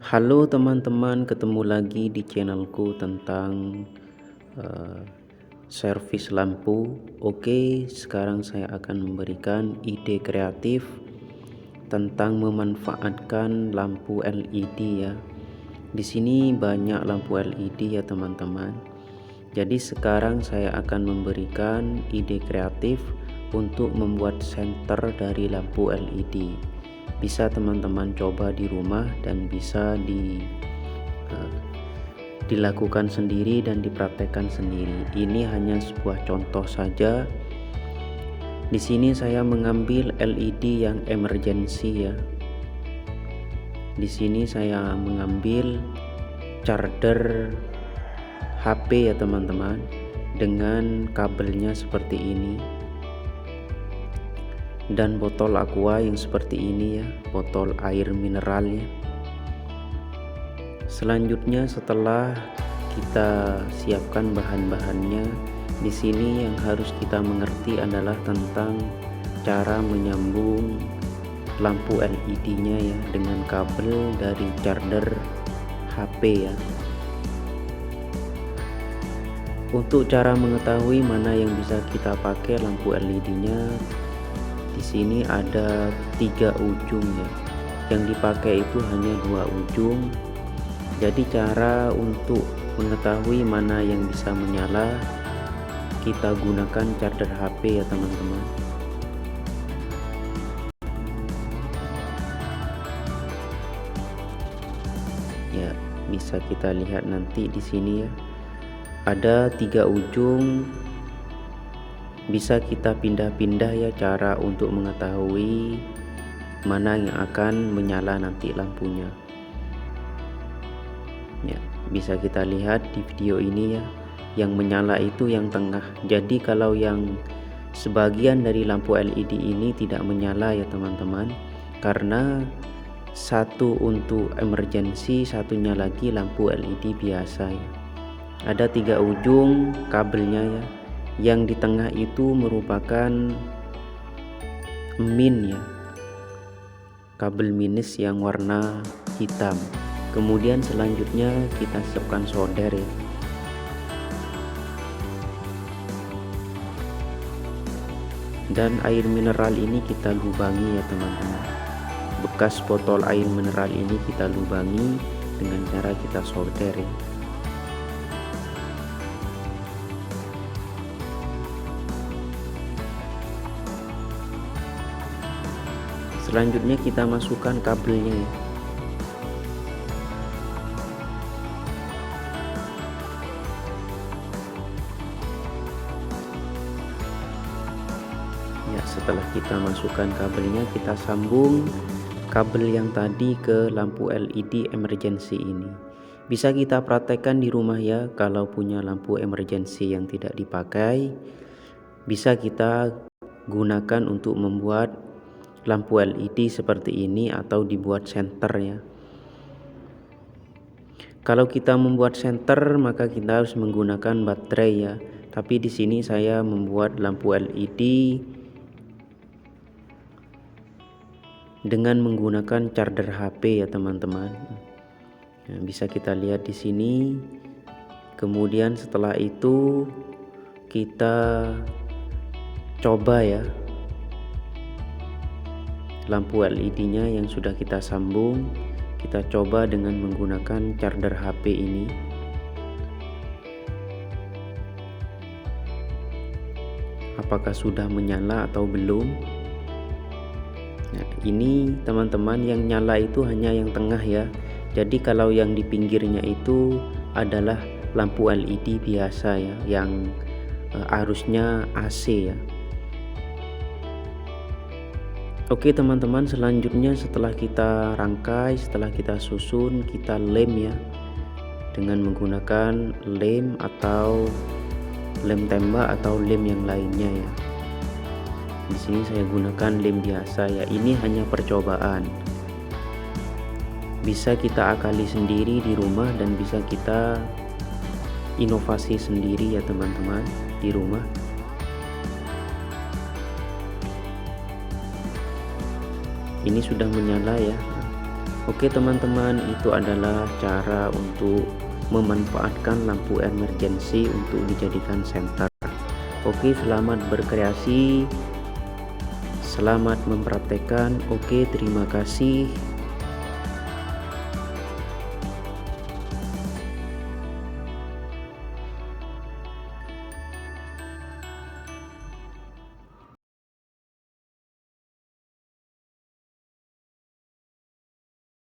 Halo teman-teman, ketemu lagi di channelku tentang eh, servis lampu. Oke, sekarang saya akan memberikan ide kreatif tentang memanfaatkan lampu LED ya. Di sini banyak lampu LED ya teman-teman. Jadi sekarang saya akan memberikan ide kreatif untuk membuat senter dari lampu LED. Bisa teman-teman coba di rumah dan bisa dilakukan sendiri dan dipraktekkan sendiri. Ini hanya sebuah contoh saja. Di sini saya mengambil LED yang emergency ya. Di sini saya mengambil charger HP ya teman-teman, dengan kabelnya seperti ini. Dan botol aqua yang seperti ini ya, botol air mineralnya. Selanjutnya setelah kita siapkan bahan-bahannya, di sini yang harus kita mengerti adalah tentang cara menyambung lampu LED-nya ya dengan kabel dari charger HP ya. Untuk cara mengetahui mana yang bisa kita pakai lampu LED-nya, di sini ada 3 ujung ya. Yang dipakai itu hanya 2 ujung. Jadi cara untuk mengetahui mana yang bisa menyala, kita gunakan charger HP ya teman-teman. Ya, bisa kita lihat nanti di sini ya. Ada 3 ujung. Bisa kita pindah-pindah ya cara untuk mengetahui mana yang akan menyala nanti lampunya. Ya, bisa kita lihat di video ini ya, yang menyala itu yang tengah. Jadi kalau yang sebagian dari lampu LED ini tidak menyala ya teman-teman, karena satu untuk emergency, satunya lagi lampu LED biasa ya. Ada 3 ujung kabelnya ya. Yang di tengah itu merupakan min ya, kabel minus yang warna hitam. Kemudian selanjutnya kita siapkan solder ya. Dan air mineral ini kita lubangi ya teman-teman. Bekas botol air mineral ini kita lubangi dengan cara kita solder ya. Selanjutnya kita masukkan kabelnya ya. Ya, setelah kita masukkan kabelnya, kita sambung kabel yang tadi ke lampu LED emergency ini. Bisa kita praktekkan di rumah ya, kalau punya lampu emergency yang tidak dipakai, bisa kita gunakan untuk membuat lampu LED seperti ini atau dibuat senter ya. Kalau kita membuat senter maka kita harus menggunakan baterai ya. Tapi di sini saya membuat lampu LED dengan menggunakan charger HP ya teman-teman. Nah, bisa kita lihat di sini. Kemudian setelah itu kita coba ya lampu LED-nya yang sudah kita sambung, kita coba dengan menggunakan charger HP ini. Apakah sudah menyala atau belum? Nah, ini teman-teman yang nyala itu hanya yang tengah ya. Jadi kalau yang di pinggirnya itu adalah lampu LED biasa ya, yang arusnya AC ya. Oke teman-teman, selanjutnya setelah kita rangkai, setelah kita susun, kita lem ya dengan menggunakan lem atau lem tembak atau lem yang lainnya ya. Di sini saya gunakan lem biasa ya. Ini hanya percobaan. Bisa kita akali sendiri di rumah dan bisa kita inovasi sendiri ya teman-teman di rumah. Ini sudah menyala ya. Oke teman-teman, itu adalah cara untuk memanfaatkan lampu emergency untuk dijadikan senter. Oke, selamat berkreasi, selamat mempraktekkan. Oke, terima kasih.